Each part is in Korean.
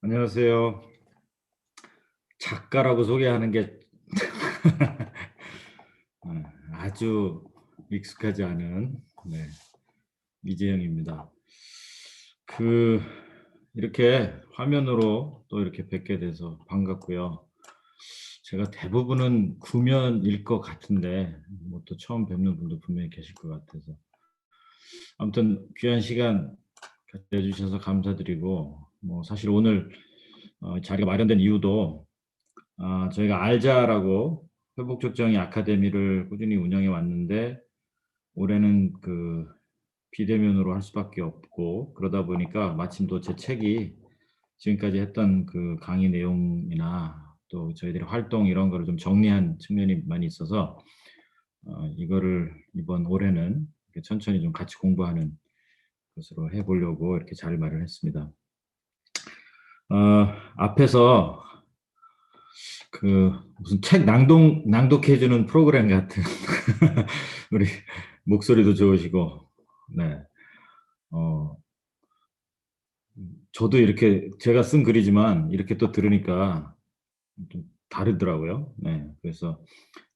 안녕하세요. 작가라고 소개하는 게 아주 익숙하지 않은 이재영입니다. 그 이렇게 화면으로 또 이렇게 뵙게 돼서 반갑고요. 제가 대부분은 구면일 것 같은데 뭐 또 처음 뵙는 분도 분명히 계실 것 같아서 아무튼 귀한 시간 갖게 해 주셔서 감사드리고 뭐 사실 오늘 자리가 마련된 이유도 저희가 알자라고 회복촉정이 아카데미를 꾸준히 운영해 왔는데 올해는 그 비대면으로 할 수밖에 없고 그러다 보니까 마침 또 제 책이 지금까지 했던 그 강의 내용이나 또 저희들의 활동 이런 거를 좀 정리한 측면이 많이 있어서 이거를 이번 올해는 이렇게 천천히 좀 같이 공부하는 것으로 해 보려고 이렇게 자리를 마련했습니다. 앞에서 그 무슨 책 낭독해 주는 프로그램 같은 우리 목소리도 좋으시고 네. 어 저도 이렇게 제가 쓴 글이지만 이렇게 또 들으니까 좀 다르더라고요. 네. 그래서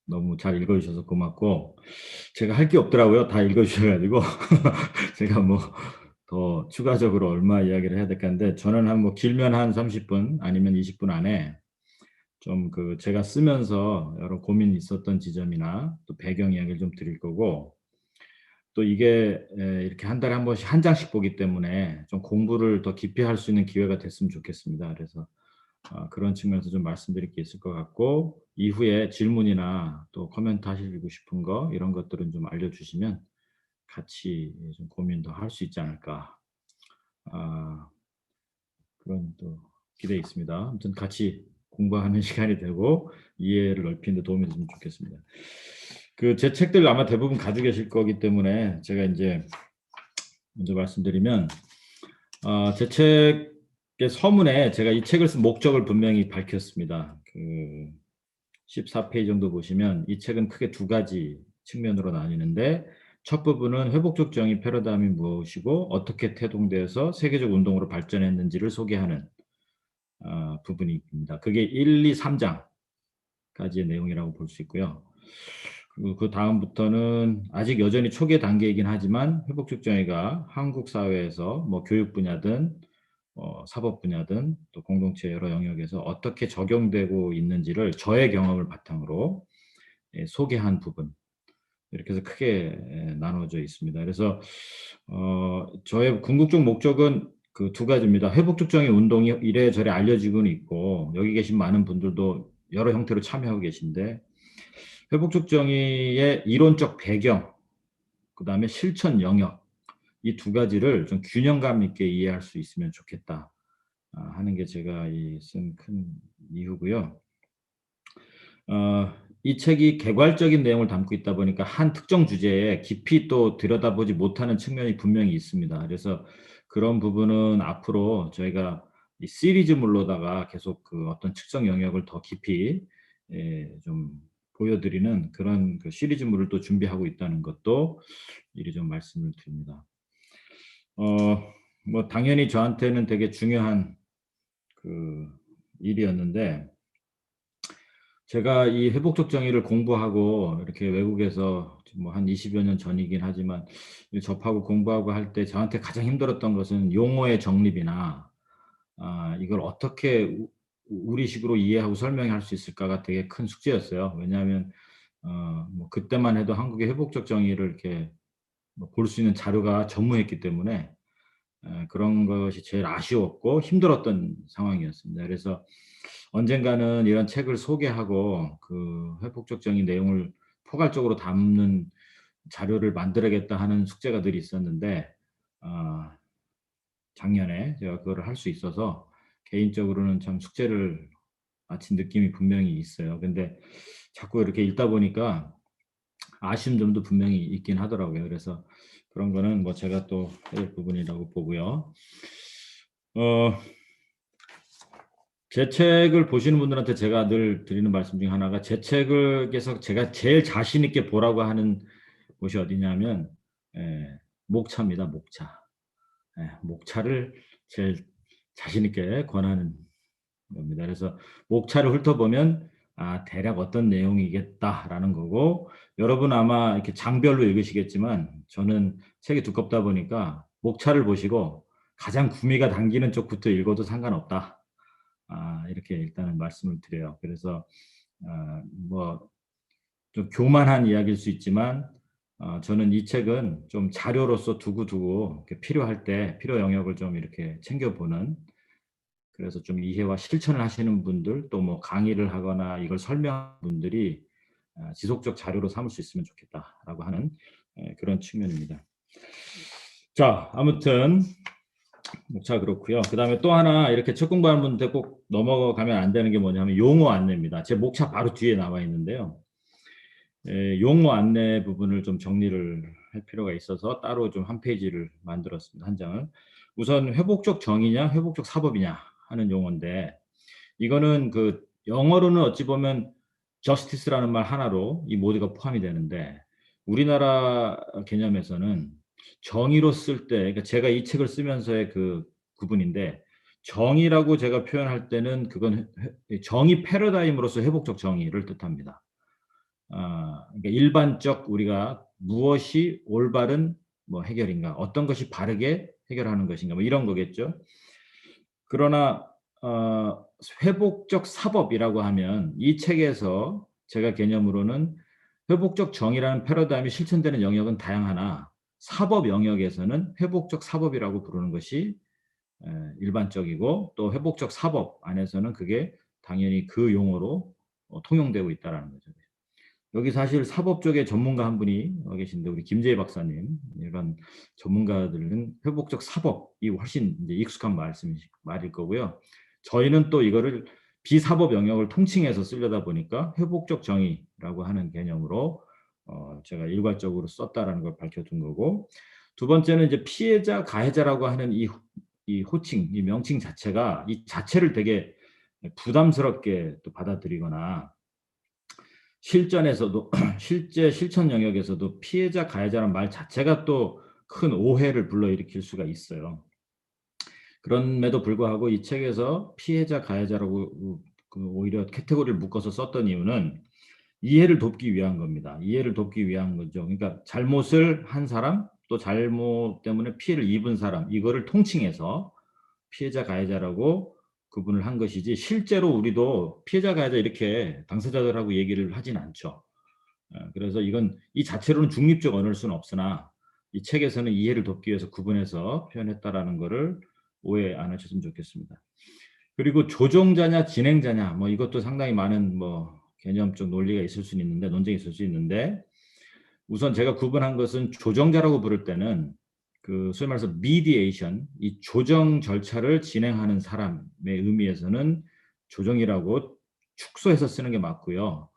너무 잘 읽어 주셔서 고맙고 제가 할 게 없더라고요. 다 읽어 주셔 가지고 제가 뭐 더 추가적으로 얼마 이야기를 해야 될까 하는데 저는 한 뭐 길면 한 30분 아니면 20분 안에 좀 그 제가 쓰면서 여러 고민이 있었던 지점이나 또 배경 이야기를 좀 드릴 거고 또 이게 이렇게 한 달에 한 번씩 한 장씩 보기 때문에 좀 공부를 더 깊이 할 수 있는 기회가 됐으면 좋겠습니다. 그래서 그런 측면에서 좀 말씀드릴 게 있을 것 같고 이후에 질문이나 또 코멘트 하시고 싶은 거 이런 것들은 좀 알려주시면 같이 좀 고민도 할 수 있지 않을까. 아 그런 또 기대에 있습니다. 아무튼 같이 공부하는 시간이 되고 이해를 넓히는 데 도움이 됐으면 좋겠습니다. 그 제 책들 아마 대부분 가지고 계실 거기 때문에 제가 인제 먼저 말씀드리면 제 책의 서문에 제가 이 책을 쓴 목적을 분명히 밝혔습니다. 그 14 페이지 정도 보시면 이 책은 크게 두 가지 측면으로 나뉘는데 첫 부분은 회복적 정의 패러다임이 무엇이고 어떻게 태동되어서 세계적 운동으로 발전했는지를 소개하는 부분입니다. 그게 1, 2, 3 장까지의 내용이라고 볼 수 있고요. 그리고 그다음부터는 아직 여전히 초기 단계이긴 하지만 회복적 정의가 한국 사회에서 뭐 교육 분야든 사법 분야든 또 공동체 여러 영역에서 어떻게 적용되고 있는지를 저의 경험을 바탕으로 소개한 부분 이렇게 해서 크게 나눠져 있습니다. 그래서 저의 궁극적 목적은 그 두 가지입니다. 회복적 정의 운동이 이래저래 알려지고는 있고 여기 계신 많은 분들도 여러 형태로 참여하고 계신데 회복적 정의의 이론적 배경 그다음에 실천 영역 이 두 가지를 좀 균형감 있게 이해할 수 있으면 좋겠다 하는 게 제가 이 쓴 큰 이유고요. 이 책이 개괄적인 내용을 담고 있다 보니까 한 특정 주제에 깊이 또 들여다보지 못하는 측면이 분명히 있습니다. 그래서 그런 부분은 앞으로 저희가 이 시리즈물로다가 계속 그 어떤 특정 영역을 더 깊이 좀 보여드리는 그런 그 시리즈물을 또 준비하고 있다는 것도 미리 좀 말씀을 드립니다. 뭐 당연히 저한테는 되게 중요한 그 일이었는데 제가 이 회복적 정의를 공부하고 이렇게 외국에서 지금 뭐 한 20여 년 전이긴 하지만 이 접하고 공부하고 할 때 저한테 가장 힘들었던 것은 용어의 정립이나 이걸 어떻게 우리식으로 이해하고 설명할 수 있을까가 되게 큰 숙제였어요. 왜냐하면 뭐 그때만 해도 한국의 회복적 정의를 이렇게 뭐 볼 수 있는 자료가 전무했기 때문에 그런 것이 제일 아쉬웠고 힘들었던 상황이었습니다. 그래서 언젠가는 이런 책을 소개하고 그 회복적 정의 내용을 포괄적으로 담는 자료를 만들어야겠다 하는 숙제가 늘 있었는데 아 작년에 제가 그거를 할 수 있어서 개인적으로는 참 숙제를 마친 느낌이 분명히 있어요. 근데 자꾸 이렇게 읽다 보니까 아쉬운 점도 분명히 있긴 하더라고요. 그래서 그런 거는 뭐 제가 또 해될 부분이라고 보고요. 어 제 책을 보시는 분들한테 제가 늘 드리는 말씀 중에 하나가 제 책을 에서 제가 제일 자신 있게 보라고 하는 곳이 어디냐면 예 목차입니다, 목차. 예 목차를 제일 자신 있게 권하는 겁니다. 그래서 목차를 훑어보면 대략 어떤 내용이겠다라는 거고, 여러분 아마 이렇게 장별로 읽으시겠지만 저는 책이 두껍다 보니까 목차를 보시고 가장 구미가 당기는 쪽부터 읽어도 상관없다. 이렇게 일단은 말씀을 드려요. 그래서 뭐 좀 교만한 이야기일 수 있지만 저는 이 책은 좀 자료로서 두고두고 필요할 때 필요 영역을 좀 이렇게 챙겨보는, 그래서 좀 이해와 실천을 하시는 분들, 또 뭐 강의를 하거나 이걸 설명하는 분들이 지속적 자료로 삼을 수 있으면 좋겠다라고 하는 그런 측면입니다. 자, 아무튼 목차 그렇고요. 그다음에 또 하나 이렇게 첫 공부하는 분들 꼭 넘어가면 안 되는 게 뭐냐면 용어 안내입니다. 제 목차 바로 뒤에 나와 있는데요. 용어 안내 부분을 좀 정리를 할 필요가 있어서 따로 좀 한 페이지를 만들었습니다. 한 장을. 우선 회복적 정의냐 회복적 사법이냐 하는 용어인데, 이거는 그 영어로는 어찌 보면 justice라는 말 하나로 이 모두가 포함이 되는데, 우리나라 개념에서는 정의로 쓸 때, 그러니까 제가 이 책을 쓰면서의 그 구분인데, 정의라고 제가 표현할 때는 그건 정의 패러다임으로서 회복적 정의를 뜻합니다. 그러니까 일반적 우리가 무엇이 올바른 뭐 해결인가, 어떤 것이 바르게 해결하는 것인가, 뭐 이런 거겠죠. 그러나 회복적 사법이라고 하면 이 책에서 제가 개념으로는 회복적 정의라는 패러다임이 실천되는 영역은 다양하나 사법 영역에서는 회복적 사법이라고 부르는 것이 일반적이고, 또 회복적 사법 안에서는 그게 당연히 그 용어로 통용되고 있다라는 거죠. 여기 사실 사법 쪽에 전문가 한 분이 계신데, 우리 김재희 박사님, 이런 전문가들은 회복적 사법이 훨씬 이제 익숙한 말일 거고요. 저희는 또 이거를 비사법 영역을 통칭해서 쓰려다 보니까 회복적 정의라고 하는 개념으로 제가 일괄적으로 썼다라는 걸 밝혀둔 거고, 두 번째는 이제 피해자 가해자라고 하는 이 호칭, 이 명칭 자체가 이 자체를 되게 부담스럽게 또 받아들이거나, 실전에서도 실제 실천 영역에서도 피해자 가해자란 말 자체가 또 큰 오해를 불러일으킬 수가 있어요. 그럼에도 불구하고 이 책에서 피해자 가해자라고 오히려 카테고리를 묶어서 썼던 이유는 이해를 돕기 위한 겁니다. 이해를 돕기 위한 거죠. 그러니까 잘못을 한 사람, 또 잘못 때문에 피해를 입은 사람, 이거를 통칭해서 피해자 가해자라고 구분을 한 것이지, 실제로 우리도 피해자 가해자 이렇게 당사자들하고 얘기를 하진 않죠. 그래서 이건 이 자체로는 중립적 언어일 수는 없으나 이 책에서는 이해를 돕기 위해서 구분해서 표현했다라는 거를 오해 안 하셨으면 좋겠습니다. 그리고 조종자냐 진행자냐, 뭐 이것도 상당히 많은 뭐 개념적 논리가 있을 수는 있는데, 논쟁이 있을 수 있는데, 우선 제가 구분한 것은 조정자라고 부를 때는 그 소위 말해서 미디에이션, 이 조정 절차를 진행하는 사람의 의미에서는 조정이라고 축소해서 쓰는 게 맞고요.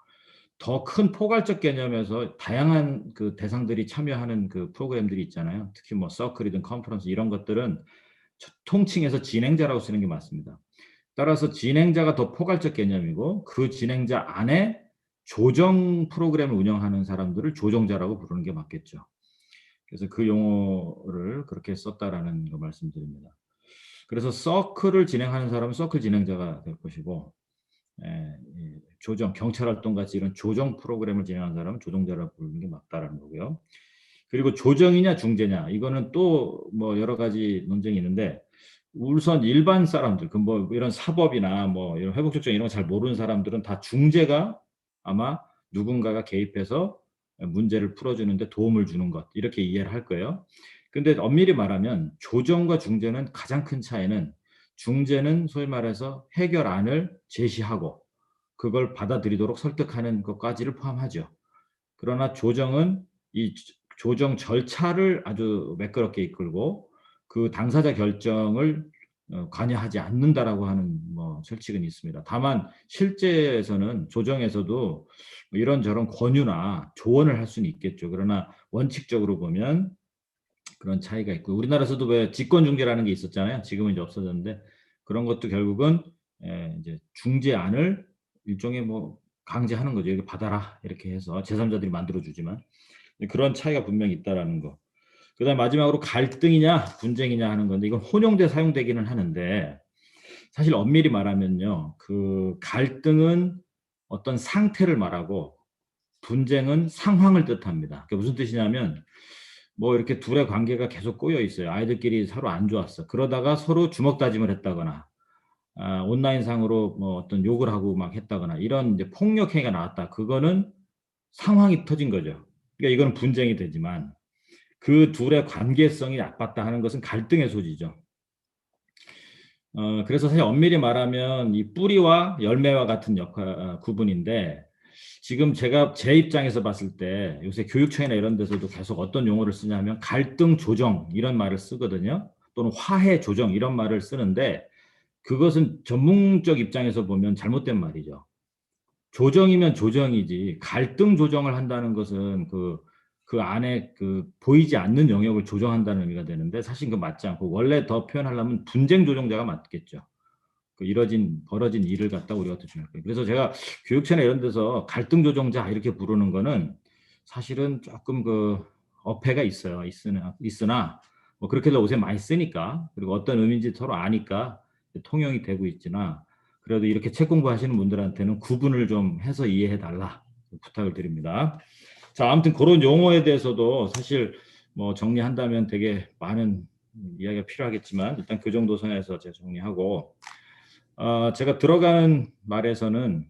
더 큰 포괄적 개념에서 다양한 그 대상들이 참여하는 그 프로그램들이 있잖아요. 특히 뭐 서클이든 컨퍼런스 이런 것들은 통칭해서 진행자라고 쓰는 게 맞습니다. 따라서 진행자가 더 포괄적 개념이고, 그 진행자 안에 조정 프로그램을 운영하는 사람들을 조정자라고 부르는 게 맞겠죠. 그래서 그 용어를 그렇게 썼다라는 거 말씀드립니다. 그래서 서클을 진행하는 사람은 서클 진행자가 될 것이고, 조정, 경찰 활동 같이 이런 조정 프로그램을 진행하는 사람은 조정자라고 부르는 게 맞다라는 거고요. 그리고 조정이냐 중재냐, 이거는 또 뭐 여러 가지 논쟁이 있는데, 우선 일반 사람들, 그 뭐 이런 사법이나 뭐 이런 회복조정 이런 거 잘 모르는 사람들은 다 중재가 아마 누군가가 개입해서 문제를 풀어주는데 도움을 주는 것, 이렇게 이해를 할 거예요. 근데 엄밀히 말하면 조정과 중재는 가장 큰 차이는, 중재는 소위 말해서 해결안을 제시하고 그걸 받아들이도록 설득하는 것까지를 포함하죠. 그러나 조정은 이 조정 절차를 아주 매끄럽게 이끌고 그 당사자 결정을 관여하지 않는다라고 하는 뭐 철칙은 있습니다. 다만 실제에서는 조정에서도 이런저런 권유나 조언을 할 수는 있겠죠. 그러나 원칙적으로 보면 그런 차이가 있고, 우리나라에서도 왜 직권중재라는 게 있었잖아요. 지금은 이제 없어졌는데, 그런 것도 결국은 이제 중재안을 일종의 뭐 강제하는 거죠. 여기 받아라 이렇게 해서 제3자들이 만들어주지만, 그런 차이가 분명히 있다라는 거. 그다음 마지막으로 갈등이냐 분쟁이냐 하는 건데, 이건 혼용돼 사용되기는 하는데, 사실 엄밀히 말하면요. 그 갈등은 어떤 상태를 말하고 분쟁은 상황을 뜻합니다. 그게 무슨 뜻이냐면 뭐 이렇게 둘의 관계가 계속 꼬여 있어요. 아이들끼리 서로 안 좋았어. 그러다가 서로 주먹 다짐을 했다거나 온라인상으로 뭐 어떤 욕을 하고 막 했다거나 이런 이제 폭력 행위가 나왔다. 그거는 상황이 터진 거죠. 그러니까 이거는 분쟁이 되지만 그 둘의 관계성이 나빴다 하는 것은 갈등의 소지죠. 그래서 사실 엄밀히 말하면 이 뿌리와 열매와 같은 구분인데 지금 제가 제 입장에서 봤을 때 요새 교육청이나 이런 데서도 계속 어떤 용어를 쓰냐면 갈등 조정 이런 말을 쓰거든요. 또는 화해 조정 이런 말을 쓰는데 그것은 전문적 입장에서 보면 잘못된 말이죠. 조정이면 조정이지 갈등 조정을 한다는 것은 그 안에 그 보이지 않는 영역을 조정한다는 의미가 되는데 사실 그거 맞지 않고 원래 더 표현하려면 분쟁 조정자가 맞겠죠. 그 벌어진 일을 갖다 우리가 조정할 거예요. 그래서 제가 교육청이나 이런 데서 갈등 조정자 이렇게 부르는 거는 사실은 조금 그 어폐가 있어요. 있으나 뭐 그렇게들 요새 많이 쓰니까 그리고 어떤 의미인지 서로 아니까 통용이 되고 있지나 그래도 이렇게 책 공부하시는 분들한테는 구분을 좀 해서 이해해 달라 부탁을 드립니다. 자, 아무튼 그런 용어에 대해서도 사실 뭐 정리한다면 되게 많은 이야기가 필요하겠지만 일단 그 정도 선에서 제가 정리하고 제가 들어가는 말에서는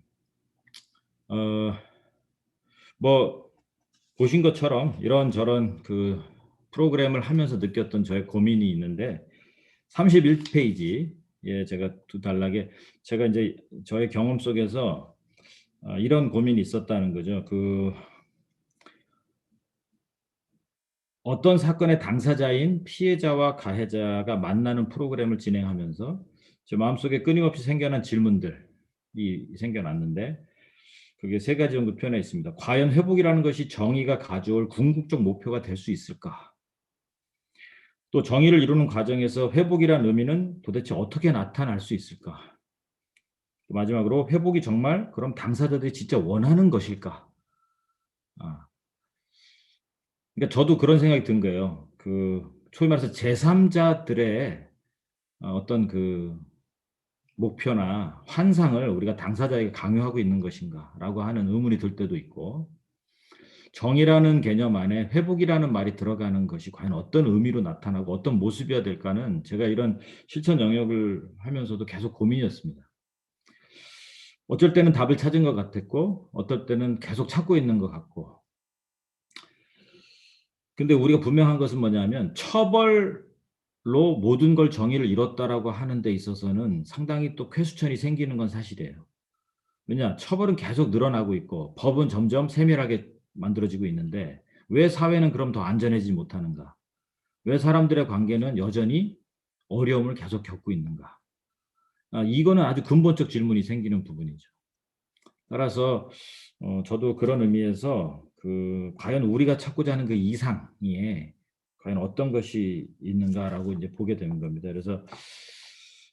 어, 뭐 보신 것처럼 이런저런 그 프로그램을 하면서 느꼈던 저의 고민이 있는데 31페이지에 제가 두 단락에 제가 이제 저의 경험 속에서 이런 고민이 있었다는 거죠. 그 어떤 사건의 당사자인 피해자와 가해자가 만나는 프로그램을 진행하면서 제 마음속에 끊임없이 생겨난 질문들이 생겨났는데 그게 세 가지 정도 표현해 있습니다. 과연 회복이라는 것이 정의가 가져올 궁극적 목표가 될 수 있을까? 또 정의를 이루는 과정에서 회복이라는 의미는 도대체 어떻게 나타날 수 있을까? 마지막으로 회복이 정말 그럼 당사자들이 진짜 원하는 것일까? 아, 그러니까 저도 그런 생각이 든 거예요. 그 소위 말해서 제3자들의 어떤 그 목표나 환상을 우리가 당사자에게 강요하고 있는 것인가라고 하는 의문이 들 때도 있고 정의라는 개념 안에 회복이라는 말이 들어가는 것이 과연 어떤 의미로 나타나고 어떤 모습이어야 될까는 제가 이런 실천 영역을 하면서도 계속 고민이었습니다. 어쩔 때는 답을 찾은 것 같았고 어떨 때는 계속 찾고 있는 것 같고 근데 우리가 분명한 것은 뭐냐면 처벌로 모든 걸 정의를 이뤘다라고 하는 데 있어서는 상당히 또 쾌수천이 생기는 건 사실이에요. 왜냐? 처벌은 계속 늘어나고 있고 법은 점점 세밀하게 만들어지고 있는데 왜 사회는 그럼 더 안전해지지 못하는가? 왜 사람들의 관계는 여전히 어려움을 계속 겪고 있는가? 이거는 아주 근본적 질문이 생기는 부분이죠. 따라서 저도 그런 의미에서 그 과연 우리가 찾고자 하는 그 이상에 과연 어떤 것이 있는가라고 이제 보게 되는 겁니다. 그래서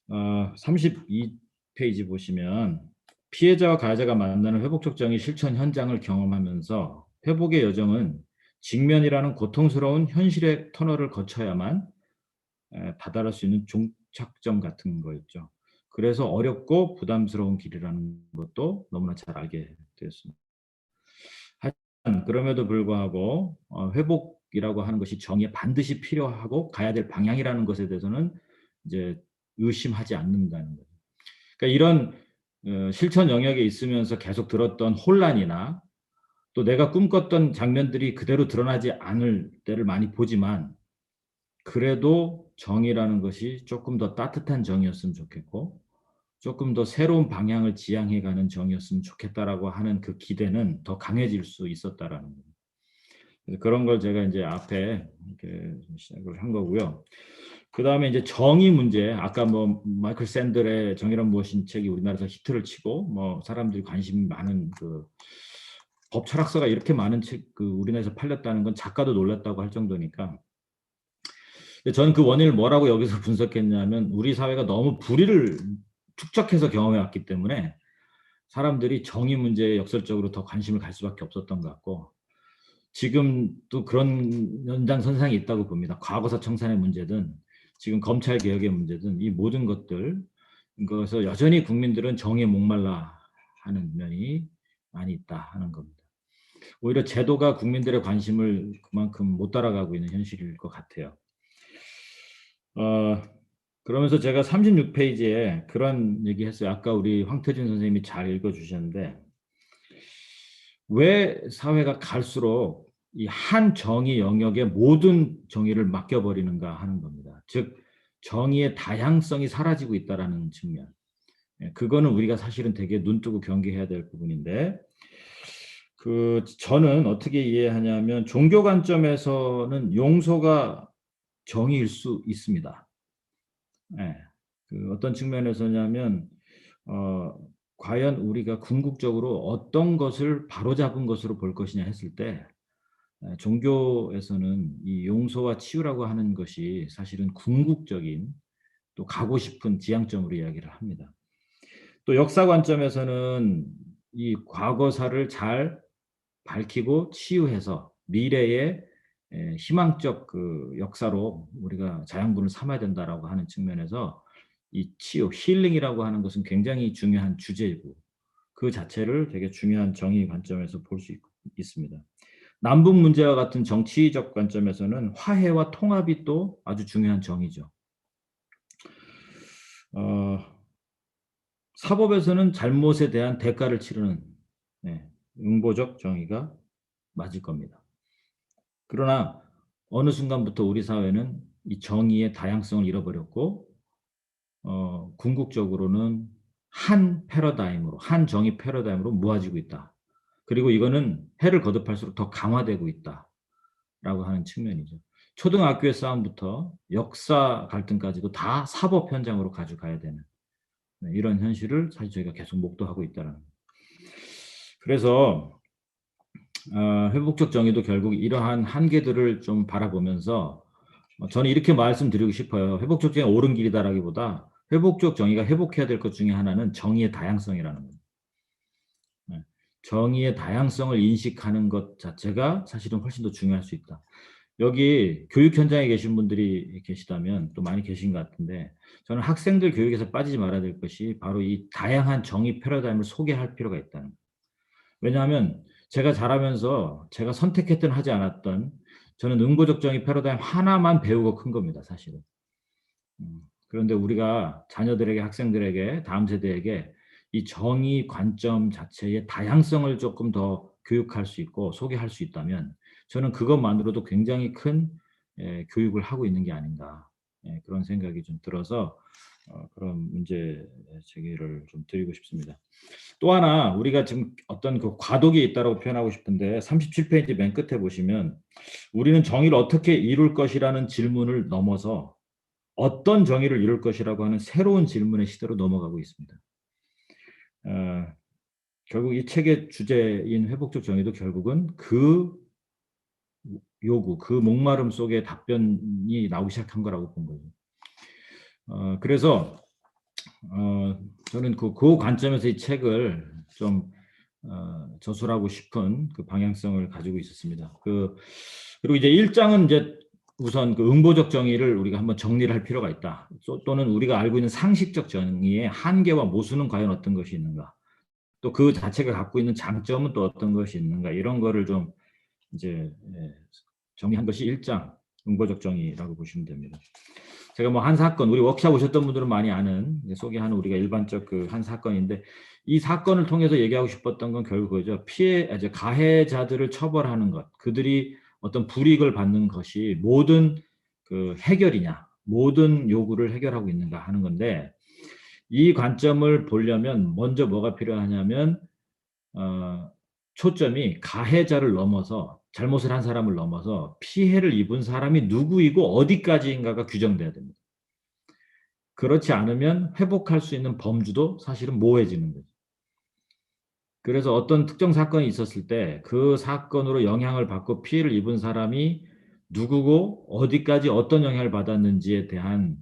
32페이지 보시면 피해자와 가해자가 만나는 회복적 정의 실천 현장을 경험하면서 회복의 여정은 직면이라는 고통스러운 현실의 터널을 거쳐야만 다다를 수 있는 종착점 같은 거였죠. 그래서 어렵고 부담스러운 길이라는 것도 너무나 잘 알게 되었습니다. 하지만 그럼에도 불구하고 회복이라고 하는 것이 정의에 반드시 필요하고 가야 될 방향이라는 것에 대해서는 이제 의심하지 않는다는 거죠. 그러니까 이런 실천 영역에 있으면서 계속 들었던 혼란이나 또 내가 꿈꿨던 장면들이 그대로 드러나지 않을 때를 많이 보지만 그래도 정의라는 것이 조금 더 따뜻한 정의였으면 좋겠고 조금 더 새로운 방향을 지향해 가는 정의였으면 좋겠다라고 하는 그 기대는 더 강해질 수 있었다라는 거예요. 그래서 그런 걸 제가 이제 앞에 이렇게 시작을 한 거고요. 그다음에 이제 정의 문제 아까 뭐 마이클 샌들의 정의란 무엇인 책이 우리나라에서 히트를 치고 뭐 사람들이 관심이 많은 그 법 철학서가 이렇게 많은 책 그 우리나라에서 팔렸다는 건 작가도 놀랐다고 할 정도니까 저는 그 원인을 뭐라고 여기서 분석했냐면 우리 사회가 너무 불의를 축적해서 경험해 왔기 때문에 사람들이 정의 문제에 역설적으로 더 관심을 갈 수밖에 없었던 것 같고 지금 또 그런 연장선상이 있다고 봅니다. 과거사 청산의 문제든 지금 검찰 개혁의 문제든 이 모든 것들 그래서 여전히 국민들은 정의에 목말라 하는 면이 많이 있다 하는 겁니다. 오히려 제도가 국민들의 관심을 그만큼 못 따라가고 있는 현실일 것 같아요. 어 그러면서 제가 36 페이지에 그런 얘기했어요. 아까 우리 황태진 선생님이 잘 읽어 주셨는데 왜 사회가 갈수록 이 한 정의 영역에 모든 정의를 맡겨 버리는가 하는 겁니다. 즉 정의의 다양성이 사라지고 있다라는 측면. 예, 그거는 우리가 사실은 되게 눈뜨고 경계해야 될 부분인데 저는 어떻게 이해하냐면 종교 관점에서는 용서가 정의일 수 있습니다. 예. 어떤 측면에서냐면 어 과연 우리가 궁극적으로 어떤 것을 바로잡은 것으로 볼 것이냐 했을 때 종교에서는 이 용서와 치유라고 하는 것이 사실은 궁극적인 또 가고 싶은 지향점으로 이야기를 합니다. 또 역사 관점에서는 이 과거사를 잘 밝히고 치유해서 미래의 희망적 역사로 우리가 자양분을 삼아야 된다라고 하는 측면에서 이 치유, 힐링이라고 하는 것은 굉장히 중요한 주제이고 그 자체를 되게 중요한 정의 관점에서 볼 수 있습니다. 남북 문제와 같은 정치적 관점에서는 화해와 통합이 또 아주 중요한 정의죠. 어 사법에서는 잘못에 대한 대가를 치르는 응보적 정의가 맞을 겁니다. 그러나 어느 순간부터 우리 사회는 이 정의의 다양성을 잃어버렸고 궁극적으로는 한 패러다임으로 한 정의 패러다임으로 모아지고 있다. 그리고 이거는 해를 거듭할수록 더 강화되고 있다라고 하는 측면이죠. 초등학교의 싸움부터 역사 갈등까지도 다 사법 현장으로 가져가야 되는 이런 현실을 사실 저희가 계속 목도하고 있다라는 거예요. 그래서 회복적 정의도 결국 이러한 한계들을 좀 바라보면서 저는 이렇게 말씀드리고 싶어요. 회복적 정의가 옳은 길이다라기보다 회복적 정의가 회복해야 될 것 중에 하나는 정의의 다양성이라는 겁니다. 네. 정의의 다양성을 인식하는 것 자체가 사실은 훨씬 더 중요할 수 있다. 여기 교육 현장에 계신 분들이 계시다면 또 많이 계신 것 같은데 저는 학생들 교육에서 빠지지 말아야 될 것이 바로 이 다양한 정의 패러다임을 소개할 필요가 있다는 거예요. 왜냐하면 제가 자라면서 제가 선택했든 하지 않았든 저는 응보적 정의 패러다임 하나만 배우고 큰 겁니다 사실은. 그런데 우리가 자녀들에게 학생들에게 다음 세대에게 이 정의 관점 자체의 다양성을 조금 더 교육할 수 있고 소개할 수 있다면 저는 그것만으로도 굉장히 큰 교육을 하고 있는 게 아닌가 그런 생각이 좀 들어서 그런 문제 제기를 좀 드리고 싶습니다. 또 하나 우리가 지금 어떤 그 과도기에 있다라고 표현하고 싶은데 37 페이지 맨 끝에 보시면 "우리는 정의를 어떻게 이룰 것이라는 질문을 넘어서 어떤 정의를 이룰 것이라고 하는 새로운 질문의 시대로 넘어가고 있습니다." 어 결국 이 책의 주제인 회복적 정의도 결국은 그 요구, 그 목마름 속에 답변이 나오기 시작한 거라고 본 거죠. 그래서 저는 그 관점에서 이 책을 좀 저술하고 싶은 그 방향성을 가지고 있었습니다. 그리고 이제 1 장은 이제 우선 그 응보적 정의를 우리가 한번 정리를 할 필요가 있다. 또는 우리가 알고 있는 상식적 정의의 한계와 모순은 과연 어떤 것이 있는가. 또 그 자체가 갖고 있는 장점은 또 어떤 것이 있는가. 이런 거를 좀 이제 정리한 것이 1 장 응보적 정의라고 보시면 됩니다. 제가 뭐 한 사건 우리 워크숍 오셨던 분들은 많이 아는 소개하는 우리가 일반적 그 한 사건인데 이 사건을 통해서 얘기하고 싶었던 건 결국 그거죠. 이제 가해자들을 처벌하는 것, 그들이 어떤 불이익을 받는 것이 모든 그 해결이냐, 모든 요구를 해결하고 있는가 하는 건데 이 관점을 보려면 먼저 뭐가 필요하냐면 어 초점이 가해자를 넘어서 잘못을 한 사람을 넘어서 피해를 입은 사람이 누구이고 어디까지인가가 규정돼야 됩니다. 그렇지 않으면 회복할 수 있는 범주도 사실은 모호해지는 거죠. 그래서 어떤 특정 사건이 있었을 때 그 사건으로 영향을 받고 피해를 입은 사람이 누구고 어디까지 어떤 영향을 받았는지에 대한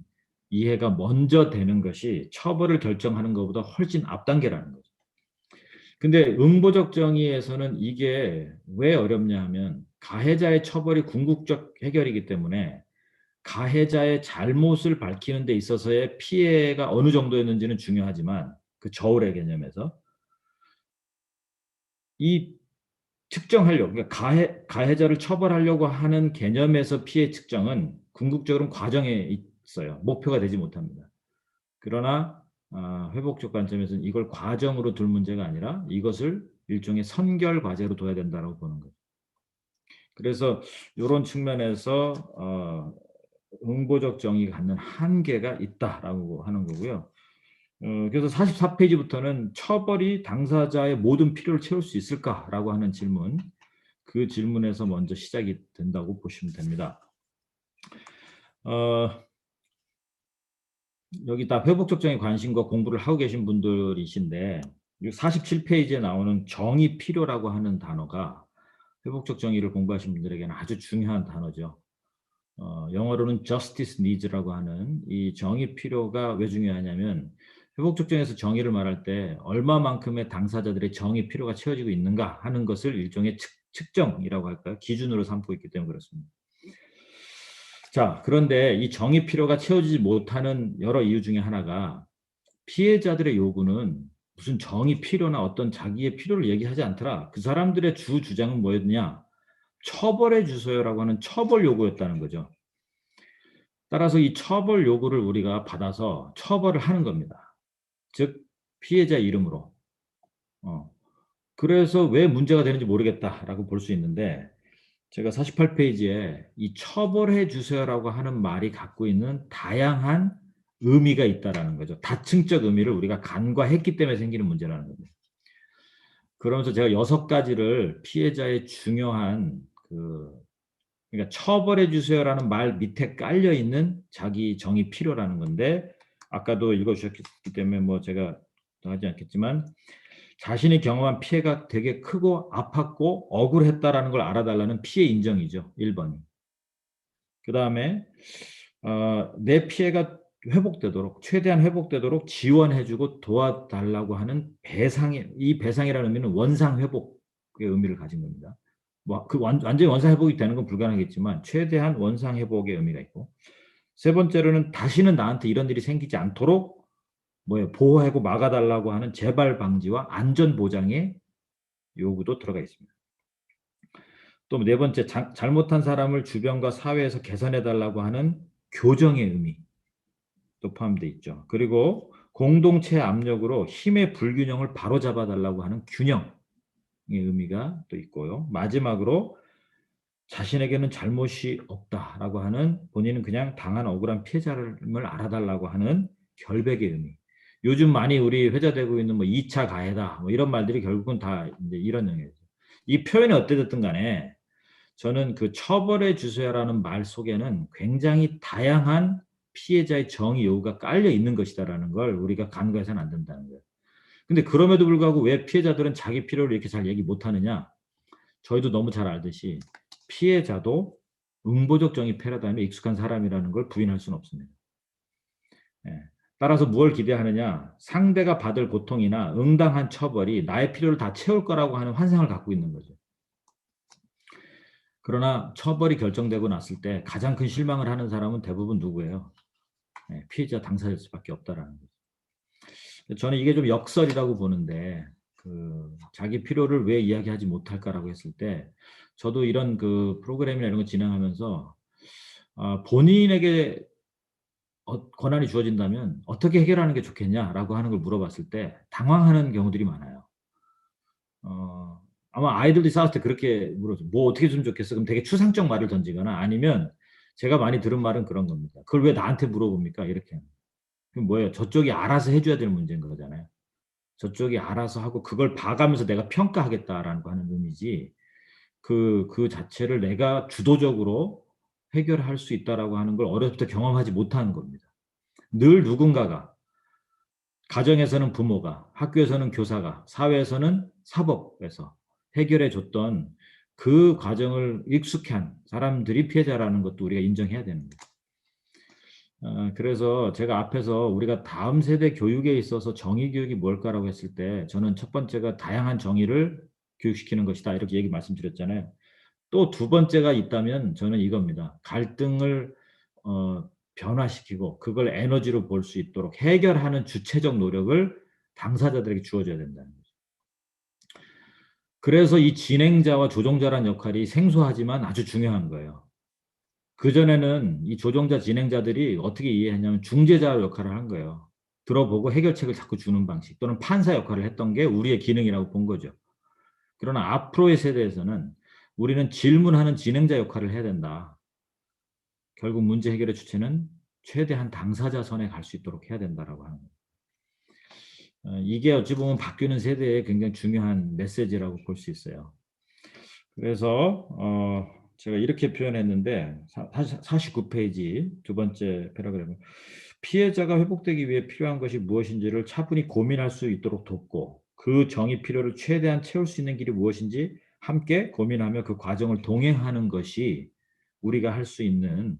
이해가 먼저 되는 것이 처벌을 결정하는 것보다 훨씬 앞단계라는 거죠. 근데 응보적 정의에서는 이게 왜 어렵냐 하면 가해자의 처벌이 궁극적 해결이기 때문에 가해자의 잘못을 밝히는 데 있어서의 피해가 어느 정도였는지는 중요하지만 그 저울의 개념에서 이 측정하려고 그러니까 가해자를 처벌하려고 하는 개념에서 피해 측정은 궁극적으로는 과정에 있어요. 목표가 되지 못합니다. 그러나 회복적 관점에서는 이걸 과정으로 둘 문제가 아니라 이것을 일종의 선결 과제로 둬야 된다라고 보는 거죠. 그래서 요런 측면에서 응보적 정의가 갖는 한계가 있다라고 하는 거고요. 그래서 44페이지부터는 처벌이 당사자의 모든 필요를 채울 수 있을까라고 하는 질문, 그 질문에서 먼저 시작이 된다고 보시면 됩니다. 여기 다 회복적 정의 관심과 공부를 하고 계신 분들이신데 47페이지에 나오는 정의 필요라고 하는 단어가 회복적 정의를 공부하신 분들에게는 아주 중요한 단어죠. 영어로는 justice needs라고 하는 이 정의 필요가 왜 중요하냐면 회복적 정의에서 정의를 말할 때 얼마만큼의 당사자들의 정의 필요가 채워지고 있는가 하는 것을 일종의 측정이라고 할까요? 기준으로 삼고 있기 때문에 그렇습니다. 자, 그런데 이 정의 필요가 채워지지 못하는 여러 이유 중에 하나가 피해자들의 요구는 무슨 정의 필요나 어떤 자기의 필요를 얘기하지 않더라. 그 사람들의 주 주장은 뭐였냐? 처벌해 주세요라고 하는 처벌 요구였다는 거죠. 따라서 이 처벌 요구를 우리가 받아서 처벌을 하는 겁니다. 즉 피해자 이름으로. 그래서 왜 문제가 되는지 모르겠다라고 볼 수 있는데 제가 48페이지에 이 처벌해 주세요라고 하는 말이 갖고 있는 다양한 의미가 있다라는 거죠. 다층적 의미를 우리가 간과했기 때문에 생기는 문제라는 겁니다. 그러면서 제가 6가지를 피해자의 중요한 그러니까 처벌해 주세요라는 말 밑에 깔려 있는 자기 정의 필요라는 건데 아까도 읽어주셨기 때문에 뭐 제가 더 하지 않겠지만 자신이 경험한 피해가 되게 크고 아팠고 억울했다라는 걸 알아달라는 피해 인정이죠. 1번이. 그다음에 내 피해가 회복되도록 최대한 회복되도록 지원해주고 도와달라고 하는 이 배상이라는 의미는 원상 회복의 의미를 가진 겁니다. 뭐 완전히 원상 회복이 되는 건 불가능하겠지만 최대한 원상 회복의 의미가 있고 세 번째로는 다시는 나한테 이런 일이 생기지 않도록 보호하고 막아달라고 하는 재발 방지와 안전 보장의 요구도 들어가 있습니다. 또 네 번째, 잘못한 사람을 주변과 사회에서 개선해달라고 하는 교정의 의미도 포함되어 있죠. 그리고 공동체 압력으로 힘의 불균형을 바로잡아달라고 하는 균형의 의미가 또 있고요. 마지막으로 자신에게는 잘못이 없다라고 하는 본인은 그냥 당한 억울한 피해자를 알아달라고 하는 결백의 의미. 요즘 많이 우리 회자되고 있는 2차 가해다 이런 말들이 결국은 다 이제 이런 영역이죠. 이 표현이 어찌됐든 간에 저는 그 처벌해 주세요라는 말 속에는 굉장히 다양한 피해자의 정의 요구가 깔려 있는 것이다라는 걸 우리가 간과해서는 안 된다는 거예요. 근데 그럼에도 불구하고 왜 피해자들은 자기 필요를 이렇게 잘 얘기 못하느냐? 저희도 너무 잘 알듯이 피해자도 응보적 정의 패러다임에 익숙한 사람이라는 걸 부인할 수는 없습니다. 따라서 무엇을 기대하느냐? 상대가 받을 고통이나 응당한 처벌이 나의 필요를 다 채울 거라고 하는 환상을 갖고 있는 거죠. 그러나 처벌이 결정되고 났을 때 가장 큰 실망을 하는 사람은 대부분 누구예요? 피해자 당사자일 수밖에 없다라는 거죠. 저는 이게 좀 역설이라고 보는데 자기 필요를 왜 이야기하지 못할까라고 했을 때 저도 이런 프로그램이나 이런 거 진행하면서 본인에게 권한이 주어진다면 어떻게 해결하는 게 좋겠냐라고 하는 걸 물어봤을 때 당황하는 경우들이 많아요. 아마 아이들이 싸울 때 그렇게 물어죠. 뭐 어떻게 했으면 좋겠어? 그럼 되게 추상적 말을 던지거나 아니면 제가 많이 들은 말은 그런 겁니다. 그걸 왜 나한테 물어봅니까? 이렇게. 그럼 뭐예요? 저쪽이 알아서 해줘야 될 문제인 거잖아요. 저쪽이 알아서 하고 그걸 봐가면서 내가 평가하겠다라는 거 하는 의미지 그 자체를 내가 주도적으로 해결할 수 있다라고 하는 걸 어려서부터 경험하지 못하는 겁니다. 늘 누군가가 가정에서는 부모가, 학교에서는 교사가, 사회에서는 사법에서 해결해 줬던 그 과정을 익숙한 사람들이 피해자라는 것도 우리가 인정해야 되는 거예요. 그래서 제가 앞에서 우리가 다음 세대 교육에 있어서 정의 교육이 뭘까라고 했을 때 저는 첫 번째가 다양한 정의를 교육시키는 것이다 이렇게 말씀드렸잖아요. 또 두 번째가 있다면 저는 이겁니다. 갈등을 변화시키고 그걸 에너지로 볼 수 있도록 해결하는 주체적 노력을 당사자들에게 주어져야 된다는 거죠. 그래서 이 진행자와 조종자라는 역할이 생소하지만 아주 중요한 거예요. 그전에는 이 조종자 진행자들이 어떻게 이해했냐면 중재자 역할을 한 거예요. 들어보고 해결책을 자꾸 주는 방식 또는 판사 역할을 했던 게 우리의 기능이라고 본 거죠. 그러나 앞으로의 세대에서는 우리는 질문하는 진행자 역할을 해야 된다. 결국 문제 해결의 주체는 최대한 당사자 선에 갈 수 있도록 해야 된다라고 하는 거예요. 이게 어찌 보면 바뀌는 세대의 굉장히 중요한 메시지라고 볼 수 있어요. 그래서 제가 이렇게 표현했는데 49페이지 두 번째 패러그래프. 피해자가 회복되기 위해 필요한 것이 무엇인지를 차분히 고민할 수 있도록 돕고 그 정의 필요를 최대한 채울 수 있는 길이 무엇인지 함께 고민하며 그 과정을 동행하는 것이 우리가 할 수 있는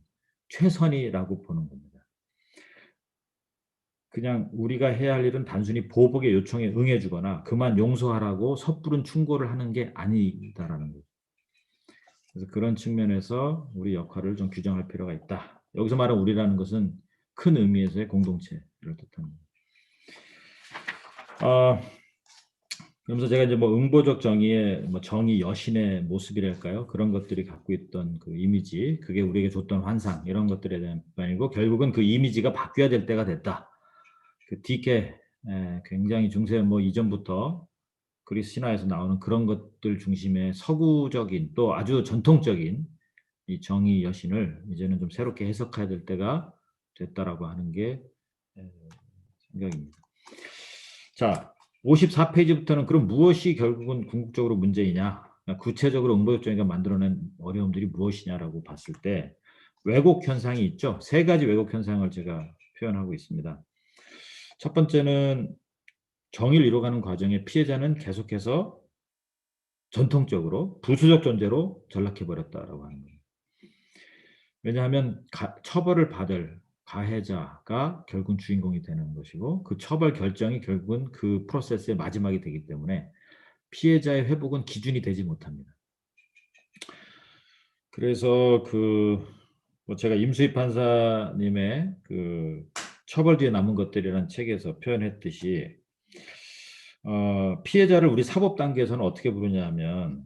최선이라고 보는 겁니다. 그냥 우리가 해야 할 일은 단순히 보복의 요청에 응해 주거나 그만 용서하라고 섣부른 충고를 하는 게 아니다라는 거죠. 그래서 그런 측면에서 우리 역할을 좀 규정할 필요가 있다. 여기서 말하는 우리라는 것은 큰 의미에서의 공동체를 뜻합니다. 그러면서 제가 이제 뭐 응보적 정의의 뭐 정의 여신의 모습이랄까요? 그런 것들이 갖고 있던 그 이미지, 그게 우리에게 줬던 환상 이런 것들에 대한 부분이고 결국은 그 이미지가 바뀌어야 될 때가 됐다. 그 DK 굉장히 중세 뭐 이전부터 그리스 신화에서 나오는 그런 것들 중심의 서구적인 또 아주 전통적인 이 정의 여신을 이제는 좀 새롭게 해석해야 될 때가 됐다라고 하는 게 생각입니다. 자, 54페이지부터는 그럼 무엇이 결국은 궁극적으로 문제이냐? 구체적으로 응보적 정의가 만들어낸 어려움들이 무엇이냐라고 봤을 때 왜곡 현상이 있죠. 세 가지 왜곡 현상을 제가 표현하고 있습니다. 첫 번째는 정의를 이뤄가는 과정에 피해자는 계속해서 전통적으로 부수적 존재로 전락해 버렸다라고 하는 거예요. 왜냐하면 처벌을 받을 가해자가 결국은 주인공이 되는 것이고 그 처벌 결정이 결국은 그 프로세스의 마지막이 되기 때문에 피해자의 회복은 기준이 되지 못합니다. 그래서 뭐 제가 임수희 판사님의 그 처벌 뒤에 남은 것들이라는 책에서 표현했듯이 피해자를 우리 사법 단계에서는 어떻게 부르냐면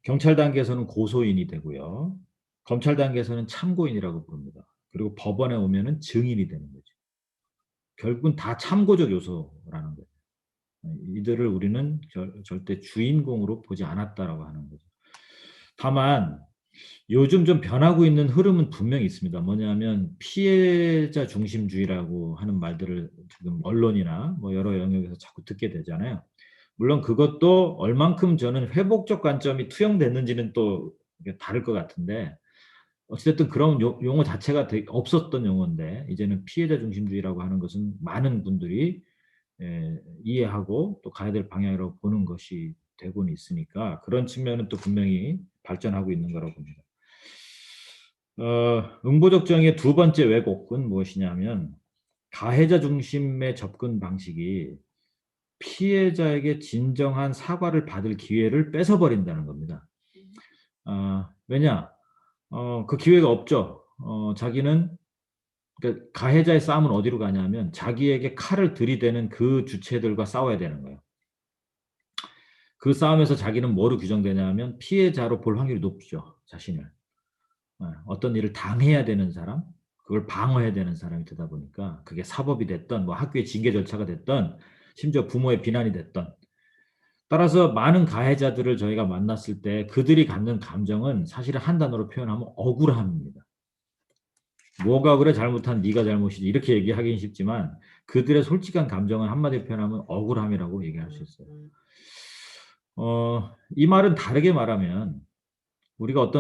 경찰 단계에서는 고소인이 되고요. 검찰 단계에서는 참고인이라고 부릅니다. 그리고 법원에 오면은 증인이 되는 거죠. 결국은 다 참고적 요소라는 거예요. 이들을 우리는 절대 주인공으로 보지 않았다라고 하는 거죠. 다만 요즘 좀 변하고 있는 흐름은 분명히 있습니다. 뭐냐면 피해자 중심주의라고 하는 말들을 지금 언론이나 뭐 여러 영역에서 자꾸 듣게 되잖아요. 물론 그것도 얼만큼 저는 회복적 관점이 투영됐는지는 또 다를 것 같은데 어찌됐든 그런 용어 자체가 없었던 용어인데 이제는 피해자 중심주의라고 하는 것은 많은 분들이 이해하고 또 가야 될 방향이라고 보는 것이 되고는 있으니까 그런 측면은 또 분명히 발전하고 있는 거라고 봅니다. 응보적 정의의 두 번째 왜곡은 무엇이냐면 가해자 중심의 접근 방식이 피해자에게 진정한 사과를 받을 기회를 뺏어버린다는 겁니다. 왜냐? 그 기회가 없죠. 자기는 그러니까 가해자의 싸움은 어디로 가냐면 자기에게 칼을 들이대는 그 주체들과 싸워야 되는 거예요. 그 싸움에서 자기는 뭐로 규정되냐면 피해자로 볼 확률이 높죠. 자신을. 어떤 일을 당해야 되는 사람, 그걸 방어해야 되는 사람이 되다 보니까 그게 사법이 됐던 뭐 학교의 징계 절차가 됐던 심지어 부모의 비난이 됐던 따라서 많은 가해자들을 저희가 만났을 때 그들이 갖는 감정은 사실은 한 단어로 표현하면 억울함입니다. 뭐가 그래 잘못한 네가 잘못이지 이렇게 얘기하기는 쉽지만 그들의 솔직한 감정은 한마디로 표현하면 억울함이라고 얘기할 수 있어요. 이 말은 다르게 말하면 우리가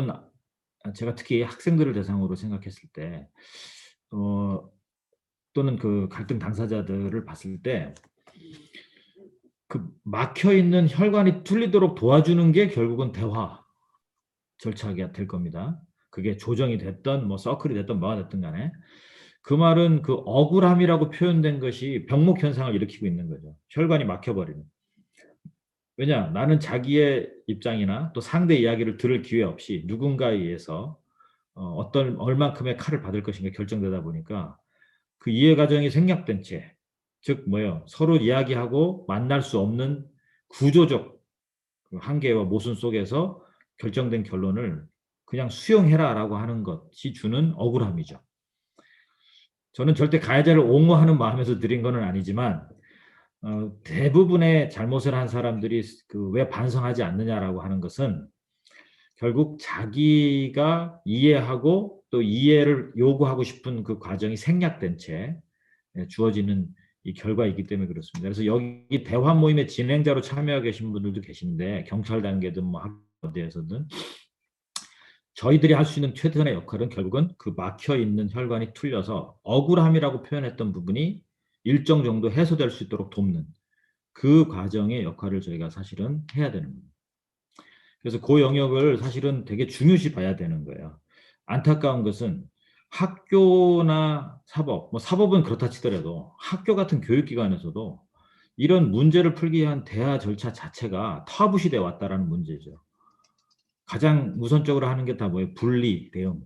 제가 특히 학생들을 대상으로 생각했을 때 또는 그 갈등 당사자들을 봤을 때 그 막혀 있는 혈관이 뚫리도록 도와주는 게 결국은 대화 절차가 될 겁니다. 그게 조정이 됐든 뭐 서클이 됐든 뭐가 됐든 간에 그 말은 그 억울함이라고 표현된 것이 병목 현상을 일으키고 있는 거죠. 혈관이 막혀버리는. 왜냐? 나는 자기의 입장이나 또 상대 이야기를 들을 기회 없이 누군가에 의해서 어떤 얼만큼의 칼을 받을 것인가 결정되다 보니까 그 이해 과정이 생략된 채, 즉 뭐예요? 서로 이야기하고 만날 수 없는 구조적 그 한계와 모순 속에서 결정된 결론을 그냥 수용해라라고 하는 것이 주는 억울함이죠. 저는 절대 가해자를 옹호하는 마음에서 드린 거는 아니지만 대부분의 잘못을 한 사람들이 그 왜 반성하지 않느냐라고 하는 것은 결국 자기가 이해하고 또 이해를 요구하고 싶은 그 과정이 생략된 채 주어지는 이 결과이기 때문에 그렇습니다. 그래서 여기 대화 모임의 진행자로 참여하고 계신 분들도 계신데 경찰 단계든 뭐 학 어디에서든 저희들이 할 수 있는 최선의 역할은 결국은 그 막혀 있는 혈관이 뚫려서 억울함이라고 표현했던 부분이 일정 정도 해소될 수 있도록 돕는 그 과정의 역할을 저희가 사실은 해야 되는 겁니다. 그래서 그 영역을 사실은 되게 중요시 봐야 되는 거예요. 안타까운 것은 학교나 사법, 뭐 사법은 그렇다 치더라도 학교 같은 교육기관에서도 이런 문제를 풀기 위한 대화 절차 자체가 터부시돼 왔다라는 문제죠. 가장 우선적으로 하는 게 다 뭐예요? 분리 대응,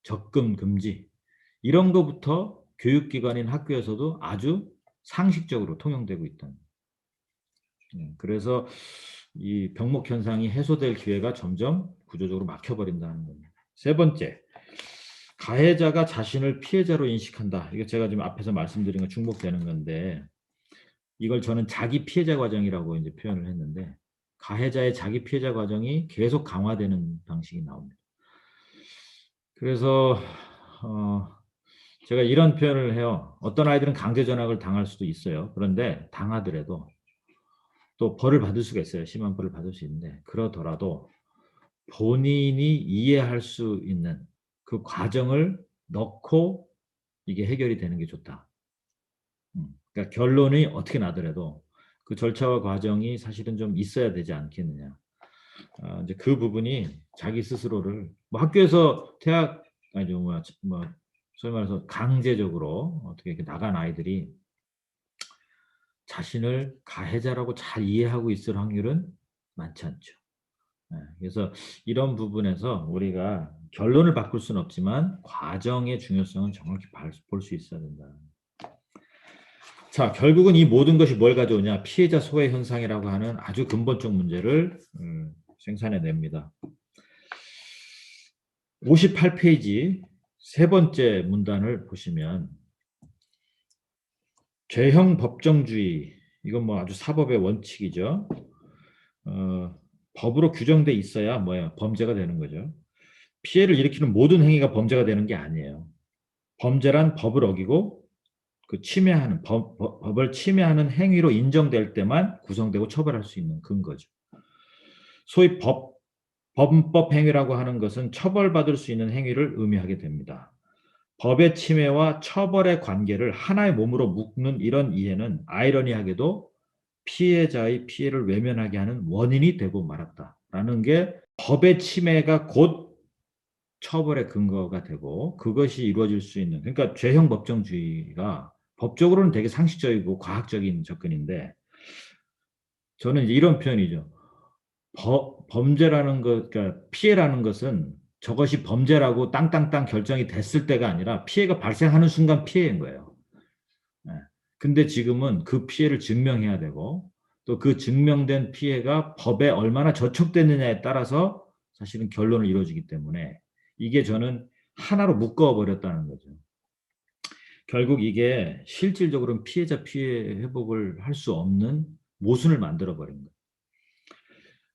접근 금지 이런 거부터 교육기관인 학교에서도 아주 상식적으로 통용되고 있다. 그래서 이 병목 현상이 해소될 기회가 점점 구조적으로 막혀버린다는 겁니다. 세 번째, 가해자가 자신을 피해자로 인식한다. 이거 제가 지금 앞에서 말씀드린 거 중복되는 건데 이걸 저는 자기 피해자 과정이라고 이제 표현을 했는데 가해자의 자기 피해자 과정이 계속 강화되는 방식이 나옵니다. 그래서 제가 이런 표현을 해요. 어떤 아이들은 강제 전학을 당할 수도 있어요. 그런데 당하더라도 또 벌을 받을 수가 있어요. 심한 벌을 받을 수 있는데 그러더라도 본인이 이해할 수 있는 그 과정을 넣고 이게 해결이 되는 게 좋다. 그러니까 결론이 어떻게 나더라도 그 절차와 과정이 사실은 좀 있어야 되지 않겠느냐. 이제 그 부분이 자기 스스로를 뭐 학교에서 퇴학 아니죠 뭐 소위 말해서 강제적으로 어떻게 이렇게 나간 아이들이 자신을 가해자라고 잘 이해하고 있을 확률은 많지 않죠. 그래서 이런 부분에서 우리가 결론을 바꿀 수는 없지만 과정의 중요성은 정확히 볼 수 있어야 된다. 자, 결국은 이 모든 것이 뭘 가져오냐? 피해자 소외 현상이라고 하는 아주 근본적 문제를 생산해냅니다. 58페이지 세 번째 문단을 보시면 죄형 법정주의, 이건 뭐 아주 사법의 원칙이죠. 법으로 규정돼 있어야 뭐예요? 범죄가 되는 거죠. 피해를 일으키는 모든 행위가 범죄가 되는 게 아니에요. 범죄란 법을 어기고 그 침해하는 법을 침해하는 행위로 인정될 때만 구성되고 처벌할 수 있는 근거죠. 소위 범법 행위라고 하는 것은 처벌받을 수 있는 행위를 의미하게 됩니다. 법의 침해와 처벌의 관계를 하나의 몸으로 묶는 이런 이해는 아이러니하게도 피해자의 피해를 외면하게 하는 원인이 되고 말았다라는 게 법의 침해가 곧 처벌의 근거가 되고 그것이 이루어질 수 있는 그러니까 죄형 법정주의가 법적으로는 되게 상식적이고 과학적인 접근인데 저는 이런 표현이죠. 범죄라는 것, 그러니까 피해라는 것은 저것이 범죄라고 땅땅땅 결정이 됐을 때가 아니라 피해가 발생하는 순간 피해인 거예요. 네. 근데 지금은 그 피해를 증명해야 되고 또 그 증명된 피해가 법에 얼마나 저촉됐느냐에 따라서 사실은 결론을 이루어지기 때문에 이게 저는 하나로 묶어버렸다는 거죠. 결국 이게 실질적으로는 피해자 피해 회복을 할 수 없는 모순을 만들어버린 거예요.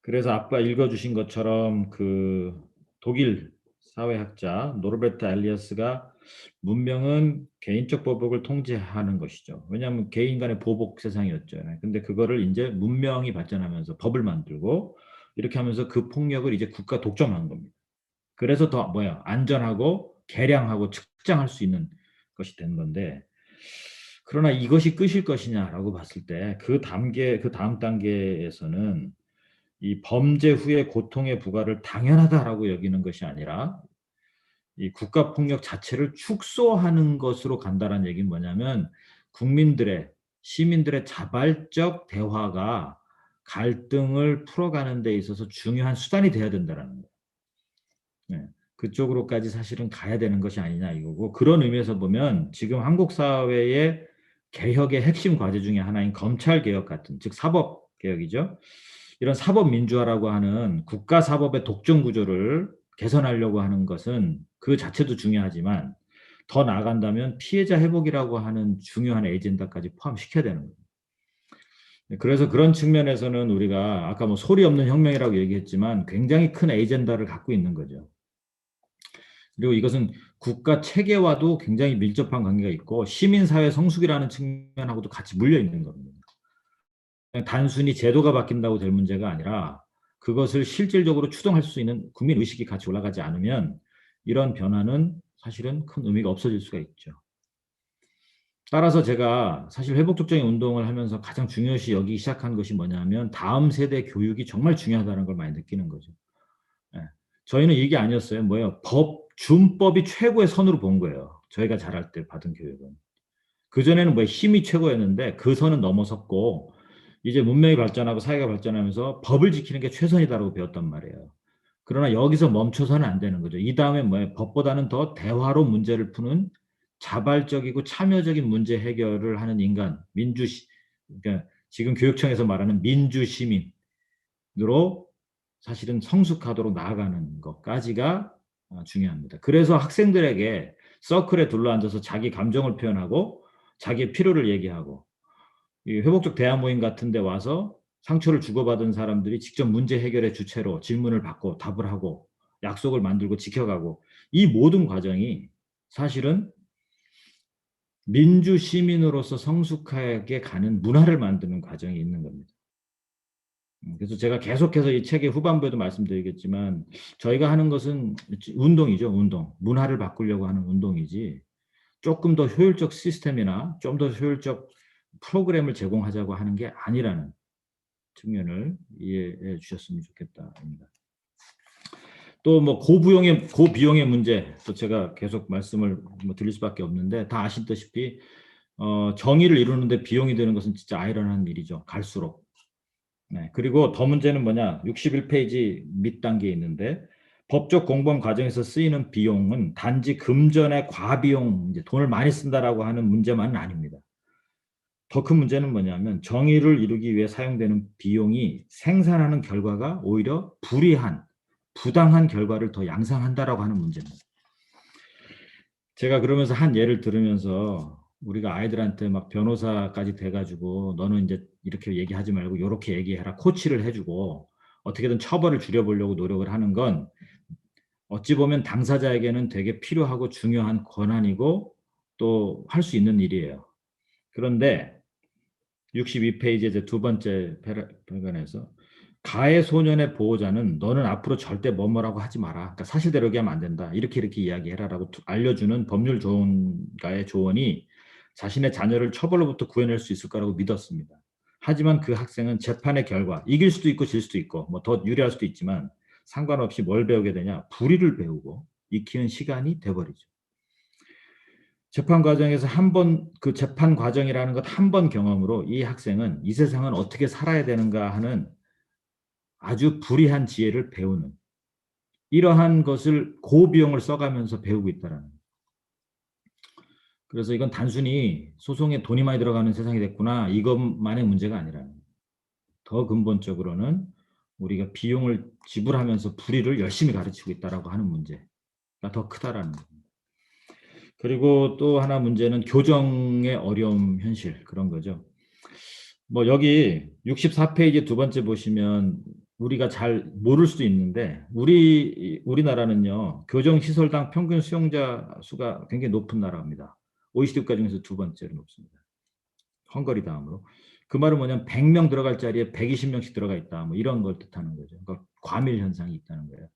그래서 아까 읽어주신 것처럼 그 독일 사회학자 노르베르트 엘리아스가 문명은 개인적 보복을 통제하는 것이죠. 왜냐하면 개인 간의 보복 세상이었죠. 근데 그거를 이제 문명이 발전하면서 법을 만들고 이렇게 하면서 그 폭력을 이제 국가 독점한 겁니다. 그래서 더 뭐야 안전하고 개량하고 측정할 수 있는 것이 된 건데 그러나 이것이 끝일 것이냐라고 봤을 때 그 다음 단계에서는 이 범죄 후의 고통의 부과를 당연하다라고 여기는 것이 아니라 이 국가 폭력 자체를 축소하는 것으로 간다는 얘기는 뭐냐면 국민들의 시민들의 자발적 대화가 갈등을 풀어가는 데 있어서 중요한 수단이 돼야 된다라는 거예요. 네. 그쪽으로까지 사실은 가야 되는 것이 아니냐 이거고, 그런 의미에서 보면 지금 한국 사회의 개혁의 핵심 과제 중에 하나인 검찰 개혁 같은, 즉 사법 개혁이죠. 이런 사법 민주화라고 하는 국가 사법의 독점 구조를 개선하려고 하는 것은 그 자체도 중요하지만, 더 나아간다면 피해자 회복이라고 하는 중요한 에이젠다까지 포함시켜야 되는 거예요. 그래서 그런 측면에서는 우리가 아까 뭐 소리 없는 혁명이라고 얘기했지만 굉장히 큰 에이젠다를 갖고 있는 거죠. 그리고 이것은 국가 체계와도 굉장히 밀접한 관계가 있고 시민사회 성숙이라는 측면하고도 같이 물려 있는 겁니다. 그냥 단순히 제도가 바뀐다고 될 문제가 아니라 그것을 실질적으로 추동할 수 있는 국민 의식이 같이 올라가지 않으면 이런 변화는 사실은 큰 의미가 없어질 수가 있죠. 따라서 제가 사실 회복특정의 운동을 하면서 가장 중요시 여기기 시작한 것이 뭐냐면 다음 세대 교육이 정말 중요하다는 걸 많이 느끼는 거죠. 예. 저희는 이게 아니었어요. 뭐예요? 준법이 최고의 선으로 본 거예요. 저희가 자랄 때 받은 교육은. 그전에는 뭐 힘이 최고였는데 그 선은 넘어섰고 이제 문명이 발전하고 사회가 발전하면서 법을 지키는 게 최선이다라고 배웠단 말이에요. 그러나 여기서 멈춰서는 안 되는 거죠. 이 다음에 뭐예요? 법보다는 더 대화로 문제를 푸는 자발적이고 참여적인 문제 해결을 하는 인간, 그러니까 지금 교육청에서 말하는 민주시민으로 사실은 성숙하도록 나아가는 것까지가 중요합니다. 그래서 학생들에게 서클에 둘러앉아서 자기 감정을 표현하고 자기의 필요를 얘기하고 이 회복적 대화 모임 같은 데 와서 상처를 주고받은 사람들이 직접 문제 해결의 주체로 질문을 받고 답을 하고 약속을 만들고 지켜가고, 이 모든 과정이 사실은 민주 시민으로서 성숙하게 가는 문화를 만드는 과정이 있는 겁니다. 그래서 제가 계속해서 이 책의 후반부에도 말씀드리겠지만 저희가 하는 것은 운동이죠. 운동. 문화를 바꾸려고 하는 운동이지 조금 더 효율적 시스템이나 좀 더 효율적 프로그램을 제공하자고 하는 게 아니라는 측면을 이해해 주셨으면 좋겠다입니다. 또 뭐 고비용의 문제, 또 제가 계속 말씀을 뭐 드릴 수밖에 없는데 다 아시다시피 정의를 이루는데 비용이 드는 것은 진짜 아이러니한 일이죠. 갈수록. 네. 그리고 더 문제는 뭐냐? 61페이지 밑단계에 있는데 법적 공범 과정에서 쓰이는 비용은 단지 금전의 과비용, 이제 돈을 많이 쓴다라고 하는 문제만은 아닙니다. 더 큰 문제는 뭐냐면 정의를 이루기 위해 사용되는 비용이 생산하는 결과가 오히려 불이한, 부당한 결과를 더 양산한다라고 하는 문제입니다. 제가 그러면서 한 예를 들으면서 우리가 아이들한테 막 변호사까지 돼가지고 너는 이제 이렇게 얘기하지 말고 요렇게 얘기해라 코치를 해주고 어떻게든 처벌을 줄여보려고 노력을 하는 건 어찌 보면 당사자에게는 되게 필요하고 중요한 권한이고 또 할 수 있는 일이에요. 그런데 62페이지의 이제 두 번째 편에서 가해 소년의 보호자는 너는 앞으로 절대 뭐뭐라고 하지 마라. 그러니까 사실대로 얘기하면 안 된다. 이렇게 이야기해라라고 알려주는 법률 조언가의 조언이 자신의 자녀를 처벌로부터 구해낼 수 있을 거라고 믿었습니다. 하지만 그 학생은 재판의 결과 이길 수도 있고 질 수도 있고 뭐 더 유리할 수도 있지만 상관없이 뭘 배우게 되냐? 불의를 배우고 익히는 시간이 돼버리죠. 재판 과정에서 한 번, 그 재판 과정이라는 것 한 번 경험으로 이 학생은 이 세상은 어떻게 살아야 되는가 하는 아주 불이한 지혜를 배우는, 이러한 것을 고비용을 써가면서 배우고 있다라는 거예요. 그래서 이건 단순히 소송에 돈이 많이 들어가는 세상이 됐구나 이것만의 문제가 아니라 더 근본적으로는 우리가 비용을 지불하면서 불의를 열심히 가르치고 있다라고 하는 문제가 더 크다라는 거예요. 그리고 또 하나 문제는 교정의 어려움 현실, 그런 거죠. 뭐 여기 64페이지 두 번째 보시면 우리가 잘 모를 수도 있는데 우리나라는요 교정 시설당 평균 수용자 수가 굉장히 높은 나라입니다. OECD 국가 중에서 두 번째로 높습니다. 헝가리 다음으로. 그 말은 뭐냐면 100명 들어갈 자리에 120명씩 들어가 있다. 뭐 이런 걸 뜻하는 거죠. 그러니까 과밀 현상이 있다는 거예요.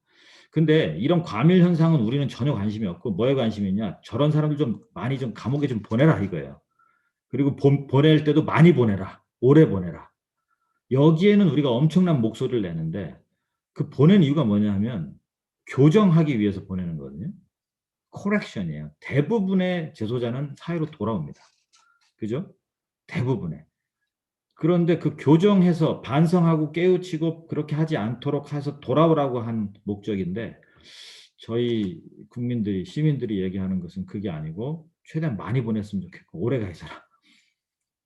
근데 이런 과밀 현상은 우리는 전혀 관심이 없고 뭐에 관심이 있냐? 저런 사람들 좀 많이 좀 감옥에 좀 보내라 이거예요. 그리고 보낼 때도 많이 보내라. 오래 보내라. 여기에는 우리가 엄청난 목소리를 내는데 그 보낸 이유가 뭐냐 하면 교정하기 위해서 보내는 거거든요. 코렉션이에요. 대부분의 재소자는 사회로 돌아옵니다. 그죠? 대부분의. 그런데 그 교정해서 반성하고 깨우치고 그렇게 하지 않도록 해서 돌아오라고 한 목적인데 저희 국민들이 시민들이 얘기하는 것은 그게 아니고 최대한 많이 보냈으면 좋겠고 오래 가 있어라.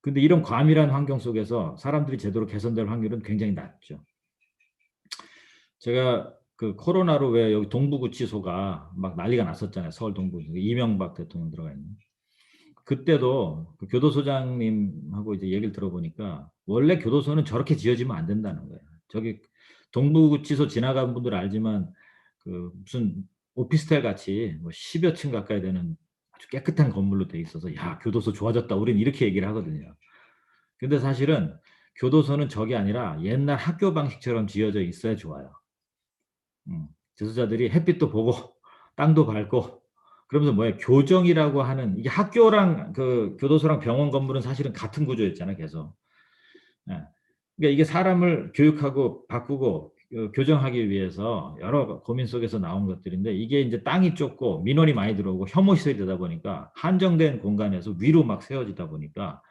근데 이런 과밀한 환경 속에서 사람들이 제대로 개선될 확률은 굉장히 낮죠. 제가 그 코로나로 왜 여기 동부구치소가 막 난리가 났었잖아요. 서울 동부구치소. 이명박 대통령 들어가 있는. 그때도 그 교도소장님하고 이제 얘기를 들어보니까 원래 교도소는 저렇게 지어지면 안 된다는 거예요. 저기 동부구치소 지나간 분들 알지만 그 무슨 오피스텔 같이 뭐 10여 층 가까이 되는 아주 깨끗한 건물로 돼 있어서 야, 교도소 좋아졌다. 우리는 이렇게 얘기를 하거든요. 근데 사실은 교도소는 저게 아니라 옛날 학교 방식처럼 지어져 있어야 좋아요. 재소자들이 햇빛도 보고 땅도 밟고 그러면서 뭐야 교정이라고 하는 이게 학교랑 그 교도소랑 병원 건물은 사실은 같은 구조였잖아요, 계속. 예. 그러니까 이게 사람을 교육하고 바꾸고 교정하기 위해서 여러 고민 속에서 나온 것들인데 이게 이제 땅이 좁고 민원이 많이 들어오고 혐오 시설이 되다 보니까 한정된 공간에서 위로 막 세워지다 보니까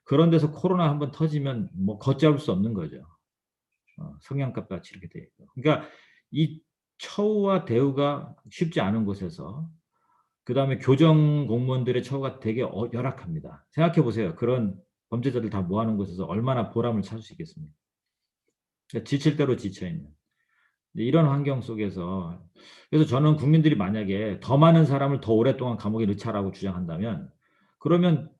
그런 데서 코로나 한번 터지면 뭐 걷잡을 수 없는 거죠. 성냥갑 같이 이렇게 돼 있고. 그러니까 이 처우와 대우가 쉽지 않은 곳에서 그다음에 교정 공무원들의 처우가 되게 열악합니다. 생각해 보세요. 그런 범죄자들 다 모아놓은 곳에서 얼마나 보람을 찾을 수 있겠습니까? 그러니까 지칠 대로 지쳐 있는 이런 환경 속에서 그래서 저는 국민들이 만약에 더 많은 사람을 더 오랫동안 감옥에 넣자라고 주장한다면 그러면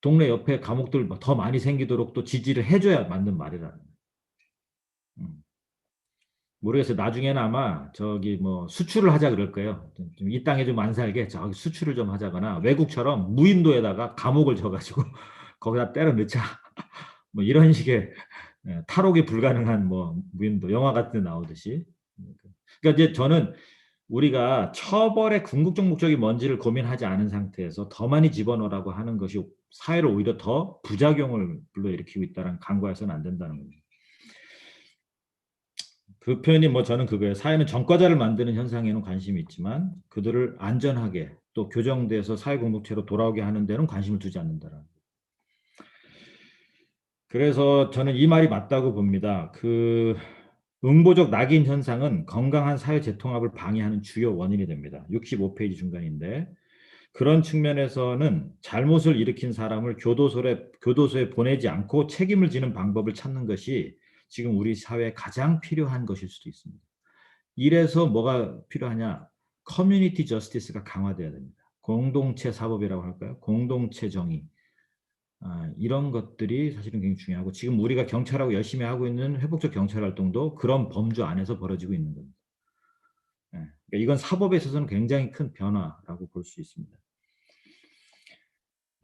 동네 옆에 감옥들 더 많이 생기도록 또 지지를 해줘야 맞는 말이라는 거예요. 모르겠어요. 나중에는 아마 저기 뭐 수출을 하자 그럴 거예요. 좀 이 땅에 좀 안 살게 저기 수출을 좀 하자거나 외국처럼 무인도에다가 감옥을 져가지고 거기다 때려 넣자. 뭐 이런 식의 탈옥이 불가능한 뭐 무인도 영화 같은 데 나오듯이. 그러니까 이제 저는 우리가 처벌의 궁극적 목적이 뭔지를 고민하지 않은 상태에서 더 많이 집어넣으라고 하는 것이 사회를 오히려 더 부작용을 불러일으키고 있다는 간과해서는 안 된다는 겁니다. 그 표현이 뭐 저는 그거예요. 사회는 전과자를 만드는 현상에는 관심이 있지만 그들을 안전하게 또 교정돼서 사회 공동체로 돌아오게 하는 데는 관심을 두지 않는다라는. 그래서 저는 이 말이 맞다고 봅니다. 그 응보적 낙인 현상은 건강한 사회 재통합을 방해하는 주요 원인이 됩니다. 65페이지 중간인데 그런 측면에서는 잘못을 일으킨 사람을 교도소에 보내지 않고 책임을 지는 방법을 찾는 것이 지금 우리 사회에 가장 필요한 것일 수도 있습니다. 이래서 뭐가 필요하냐? 커뮤니티 저스티스가 강화돼야 됩니다. 공동체 사법이라고 할까요? 공동체 정의. 이런 것들이 사실은 굉장히 중요하고 지금 우리가 경찰하고 열심히 하고 있는 회복적 경찰 활동도 그런 범주 안에서 벌어지고 있는 겁니다. 그러니까 이건 사법에 있어서는 굉장히 큰 변화라고 볼 수 있습니다.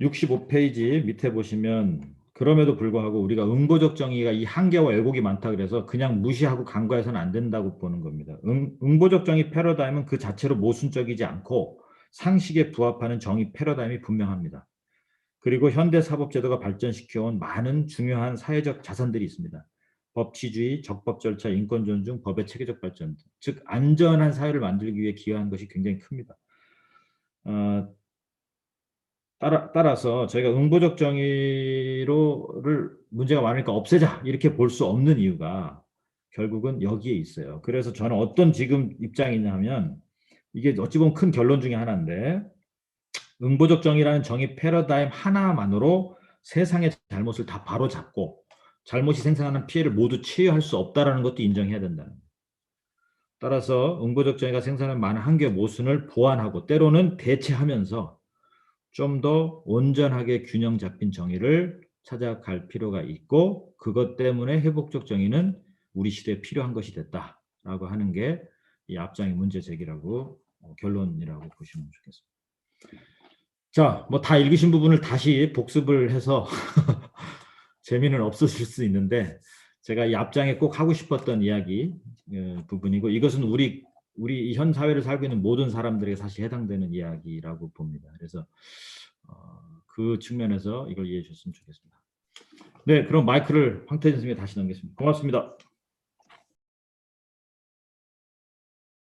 65페이지 밑에 보시면 그럼에도 불구하고 우리가 응보적 정의가 이 한계와 왜곡이 많다 그래서 그냥 무시하고 간과해서는 안 된다고 보는 겁니다. 응보적 정의 패러다임은 그 자체로 모순적이지 않고 상식에 부합하는 정의 패러다임이 분명합니다. 그리고 현대 사법제도가 발전시켜온 많은 중요한 사회적 자산들이 있습니다. 법치주의, 적법 절차, 인권 존중, 법의 체계적 발전, 즉 안전한 사회를 만들기 위해 기여한 것이 굉장히 큽니다. 따라서 저희가 응보적 정의로를 문제가 많으니까 없애자 이렇게 볼 수 없는 이유가 결국은 여기에 있어요. 그래서 저는 어떤 지금 입장이냐면 이게 어찌 보면 큰 결론 중에 하나인데 응보적 정의라는 정의 패러다임 하나만으로 세상의 잘못을 다 바로잡고 잘못이 생산하는 피해를 모두 치유할 수 없다라는 것도 인정해야 된다는 거예요. 따라서 응보적 정의가 생산하는 많은 한계 모순을 보완하고 때로는 대체하면서 좀 더 온전하게 균형 잡힌 정의를 찾아갈 필요가 있고 그것 때문에 회복적 정의는 우리 시대에 필요한 것이 됐다라고 하는 게 이 앞장의 문제 제기라고 결론이라고 보시면 좋겠습니다. 자, 뭐 다 읽으신 부분을 다시 복습을 해서 재미는 없으실 수 있는데 제가 이 앞장에 꼭 하고 싶었던 이야기 부분이고 이것은 우리 현 사회를 살고 있는 모든 사람들에게 사실 해당되는 이야기라고 봅니다. 그래서 그 측면에서 이걸 이해해 주셨으면 좋겠습니다. 네, 그럼 마이크를 황태진 선생님께 다시 넘기겠습니다. 고맙습니다.